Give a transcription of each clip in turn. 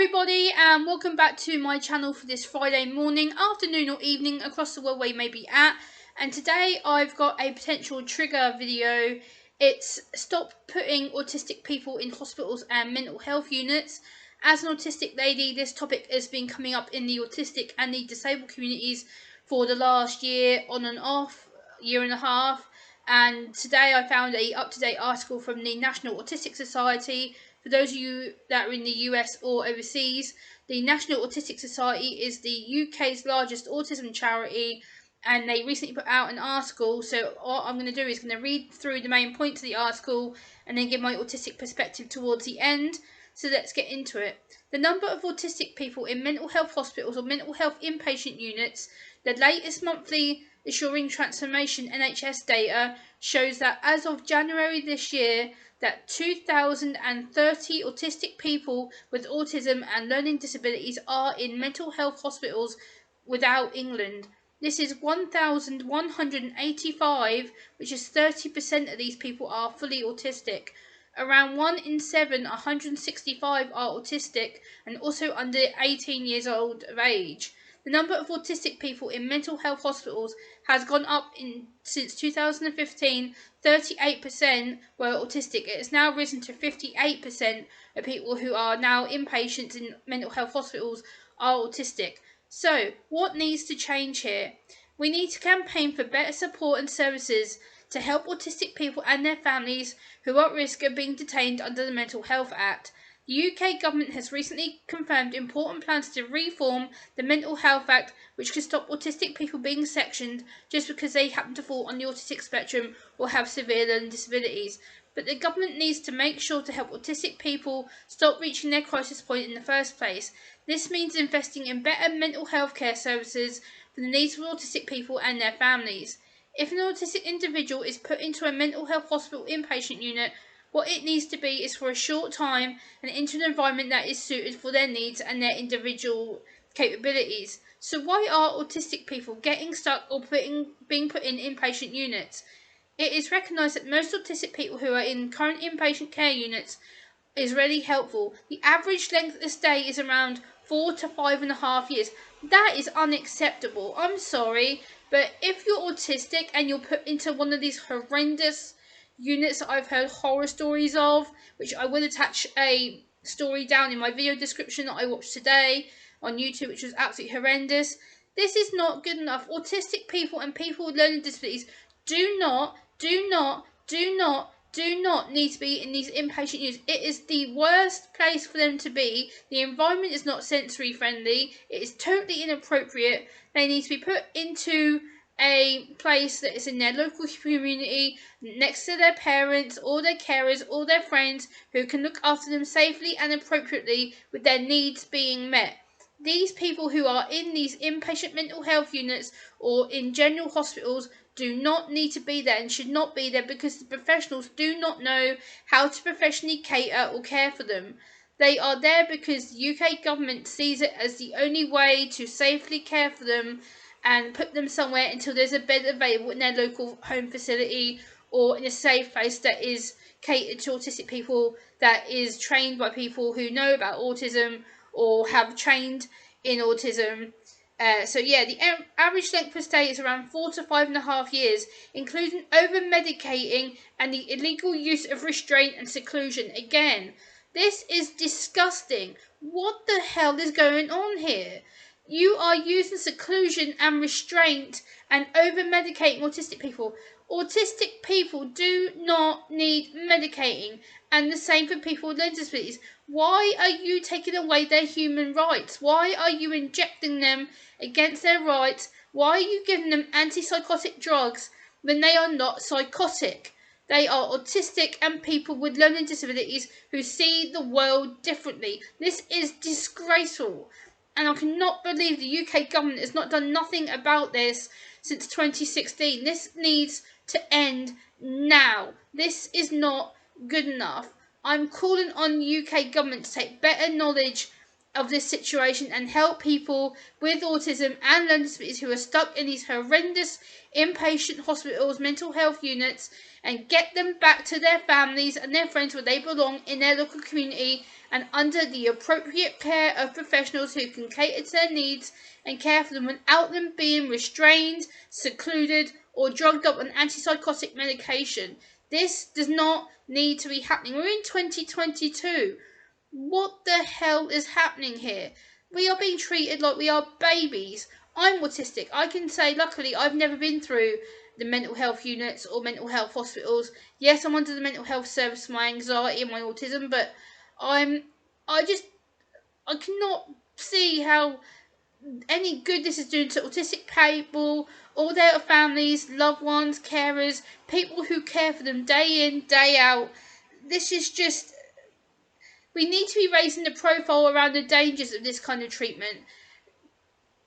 everybody, and welcome back to my channel for this Friday morning, afternoon or evening across the world where you may be at. And today I've got a potential trigger video. It's stop putting autistic people in hospitals and mental health units. As an autistic lady, this topic has been coming up in the autistic and the disabled communities for the last year, on and off, year and a half. And today I found a up-to-date article from the National Autistic Society. For those of you that are in the US or overseas, the National Autistic Society is the UK's largest autism charity, and they recently put out an article. So what I'm going to do is going to read through the main points of the article and then give my autistic perspective towards the end. So let's get into it. The number of autistic people in mental health hospitals or mental health inpatient units, the latest monthly Assuring Transformation NHS data shows that as of January this year, that 2,030 autistic people with autism and learning disabilities are in mental health hospitals without England. This is 1,185, which is 30% of these people are fully autistic. Around 1 in 7, 165 are autistic and also under 18 years old of age. The number of autistic people in mental health hospitals has gone up since 2015. 38% were autistic. It has now risen to 58% of people who are now inpatients in mental health hospitals are autistic. So, what needs to change here? We need to campaign for better support and services to help autistic people and their families who are at risk of being detained under the Mental Health Act. The UK government has recently confirmed important plans to reform the Mental Health Act, which could stop autistic people being sectioned just because they happen to fall on the autistic spectrum or have severe learning disabilities. But the government needs to make sure to help autistic people stop reaching their crisis point in the first place. This means investing in better mental health care services for the needs of autistic people and their families. If an autistic individual is put into a mental health hospital inpatient unit, what it needs to be is for a short time and into an environment that is suited for their needs and their individual capabilities. So why are autistic people getting stuck or being put in inpatient units? It is recognised that most autistic people who are in current inpatient care units is really helpful. The average length of stay is around 4 to 5.5 years. That is unacceptable. I'm sorry, but if you're autistic and you're put into one of these horrendous units that I've heard horror stories of, which I will attach a story down in my video description that I watched today on YouTube, which was absolutely horrendous. This is not good enough. Autistic people and people with learning disabilities do not need to be in these inpatient units. It is the worst place for them to be. The environment is not sensory friendly. It is totally inappropriate. They need to be put into a place that is in their local community, next to their parents or their carers or their friends who can look after them safely and appropriately with their needs being met. These people who are in these inpatient mental health units or in general hospitals do not need to be there and should not be there because the professionals do not know how to professionally cater or care for them. They are there because the UK government sees it as the only way to safely care for them and put them somewhere until there's a bed available in their local home facility or in a safe place that is catered to autistic people, that is trained by people who know about autism or have trained in autism. So yeah, the average length of stay is around 4 to 5.5 years, including over-medicating and the illegal use of restraint and seclusion. Again, this is disgusting. What the hell is going on here? You are using seclusion and restraint and over-medicating autistic people. Autistic people do not need medicating, and the same for people with learning disabilities. Why are you taking away their human rights? Why are you injecting them against their rights? Why are you giving them antipsychotic drugs when they are not psychotic? They are autistic and people with learning disabilities who see the world differently. This is disgraceful. And I cannot believe the UK government has not done nothing about this since 2016. This needs to end now. This is not good enough. I'm calling on the UK government to take better knowledge of this situation and help people with autism and learning disabilities who are stuck in these horrendous inpatient hospitals, mental health units, and get them back to their families and their friends where they belong in their local community and under the appropriate care of professionals who can cater to their needs and care for them without them being restrained, secluded, or drugged up on antipsychotic medication. This does not need to be happening. We're in 2022. What the hell is happening here? We are being treated like we are babies. I'm autistic. I can say, luckily, I've never been through the mental health units or mental health hospitals. Yes, I'm under the mental health service for my anxiety and my autism, but I cannot see how any good this is doing to autistic people, all their families, loved ones, carers, people who care for them day in, day out. This is just, we need to be raising the profile around the dangers of this kind of treatment.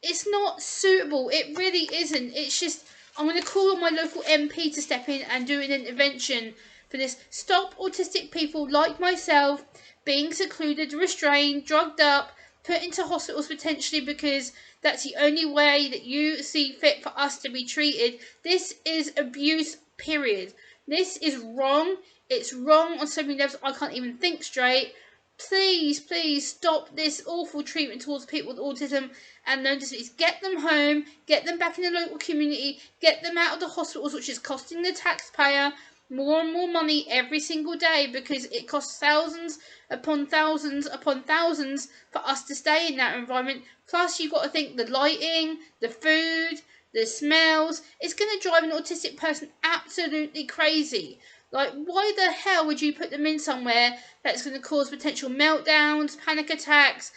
It's not suitable. It really isn't. It's just, I'm going to call on my local MP to step in and do an intervention for this. Stop autistic people like myself being secluded, restrained, drugged up, put into hospitals potentially because that's the only way that you see fit for us to be treated. This is abuse, period. This is wrong. It's wrong on so many levels. I can't even think straight. Please, please stop this awful treatment towards people with autism and learn disabilities. Get them home, get them back in the local community, get them out of the hospitals, which is costing the taxpayer more and more money every single day because it costs thousands upon thousands upon thousands for us to stay in that environment. Plus, you've got to think the lighting, the food, the smells. It's going to drive an autistic person absolutely crazy. Like, why the hell would you put them in somewhere that's going to cause potential meltdowns, panic attacks,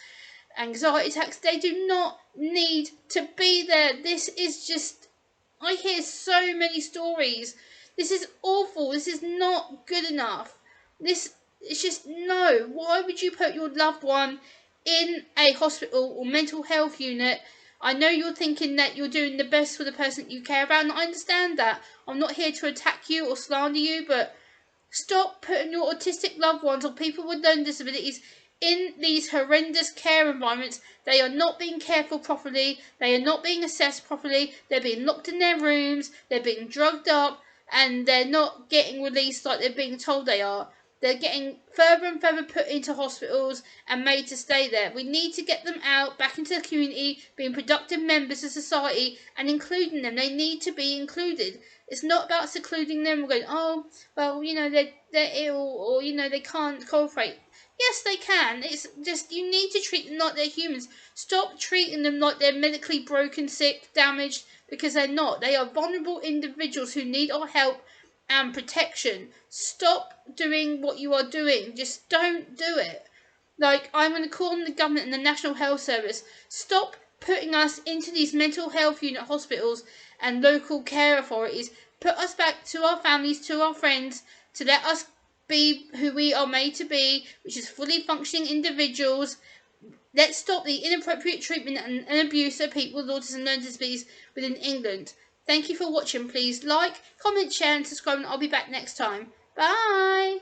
anxiety attacks? They do not need to be there. This is just, I hear so many stories. This is awful. This is not good enough. This, it's just, no. Why would you put your loved one in a hospital or mental health unit? I know you're thinking that you're doing the best for the person that you care about, and I understand that. I'm not here to attack you or slander you, but stop putting your autistic loved ones or people with learning disabilities in these horrendous care environments. They are not being cared for properly. They are not being assessed properly. They're being locked in their rooms. They're being drugged up. And they're not getting released like they're being told they are. They're getting further and further put into hospitals and made to stay there. We need to get them out, back into the community, being productive members of society and including them. They need to be included. It's not about secluding them and going, oh, well, you know, they're ill or, you know, they can't cooperate. Yes, they can. It's just, you need to treat them like they're humans. Stop treating them like they're medically broken, sick, damaged, because they're not. They are vulnerable individuals who need our help and protection. Stop doing what you are doing. Just don't do it. Like, I'm going to call on the government and the National Health Service. Stop putting us into these mental health unit hospitals and local care authorities. Put us back to our families, to our friends, to let us be who we are made to be, which is fully functioning individuals. Let's stop the inappropriate treatment and abuse of people with autism and learning disabilities within England. Thank you for watching. Please like, comment, share and subscribe, and I'll be back next time. Bye!